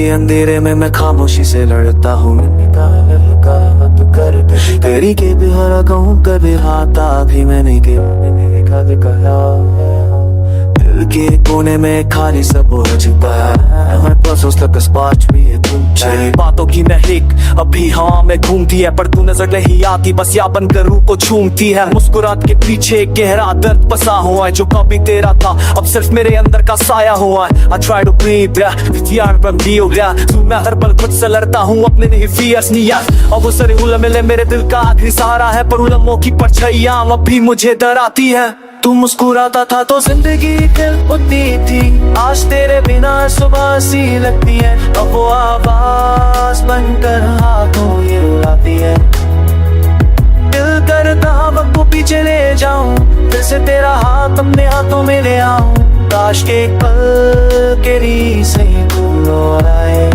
के अंधेरे में मैं खामोशी से लड़ता हूँ। तेरी के भी हरा कहूँ कभी हाथा भी मैंने कहा। दिल के कोने में खाली सब हो चुका है। मैं बस उस तक स्पार्च भी है तेरी बातों की महक अभी हाँ में घूमती है, पर तू नजर नहीं आती, बस या बनकर रूह को छूमती है। मुस्कुराहट के पीछे एक गहरा दर्द बसा हुआ है, जो कभी तेरा था अब सिर्फ मेरे अंदर का साया हुआ है। I try to breathe, यार बंदी हो गया तू, मैं हर पल खुद से लड़ता हूँ अपने नहीं फियर्स नहीं यार। अब वो सारे उलम मेरे दिल का आखिरी सहारा है, पर उलमों की परछाइयां अब भी मुझे डराती है। तू मुस्कुराता था तो जिंदगी खिल उठती थी, आज तेरे बिना सुबह सी लगती है। अब वो आवाज बनकर हाथों ये रुलाती है। दिल करता वक्त को पीछे ले जाऊं, फिर से तेरा हाथ अपने हाथों में ले आऊं। काश के पल के री से तू लौटाए।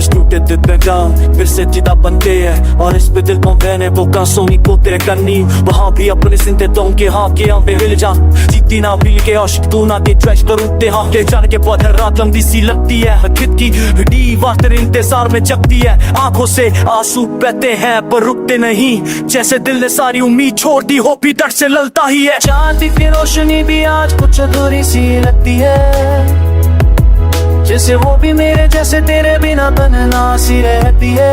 टूटे दिल पे गाँव फिर से जिदा बनते हैं, और इस पे दिल को मैंने वो कांसोनी को तेरे करनी। वहाँ भी अपने सिंते तो के हाँ के यहाँ पे हिल जा, जीती ना भील के आशिक तू ना के ट्रैश करूँते हाँ के जाने के बाद हर रात लंबी सी लगती है। खिद की दीवार तेरे इंतजार में जगती है, आंखों से आंसू बहते हैं पर रुकते नहीं। जैसे दिल ने सारी उम्मीद छोड़ दी हो, भी दर्द से ललता ही है। चांद की रोशनी भी आज कुछ अधूरी सी लगती है, जैसे वो भी मेरे जैसे तेरे बिना तन्हा सी रहती है।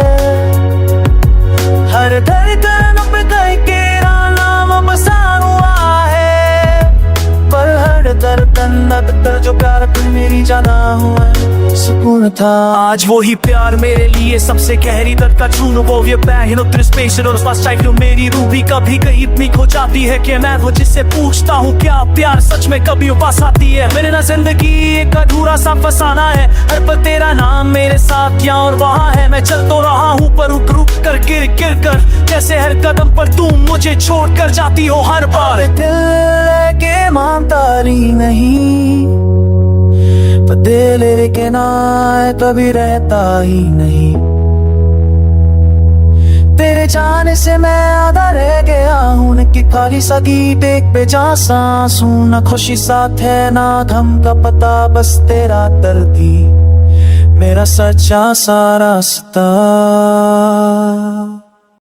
हर धड़कन पे तेरा नाम बसा हुआ है, पर हर धड़कन अब जो प्यार तू मेरी जाना हुआ है सुकून था। आज वो ही प्यार मेरे लिए सबसे गहरी दर्द का चून, वो ये पैन उतर स्पेशल और पास टाइप मेरी रूह भी कभी कहीं इतनी खो जाती है कि मैं वो जिससे पूछता हूँ क्या प्यार सच में कभी उपास आती है। मेरे ना जिंदगी एक अधूरा सा फसाना है, हर पल तेरा नाम मेरे साथ यहाँ और वहाँ है। मैं चल तो रहा हूँ पर रुक रुक कर गिर गिर कर, जैसे हर कदम पर तू मुझे छोड़ कर जाती हो हर बार। दिल के मानता नहीं, पर दिल के ना कभी रहता ही नहीं। तेरे जाने से मैं आधा रह गया हूँ कि खाली सा गीत एक बेजान सांस हूँ। ना खुशी साथ है ना गम का पता, बस तेरा दर्द ही मेरा सच्चा सा रास्ता।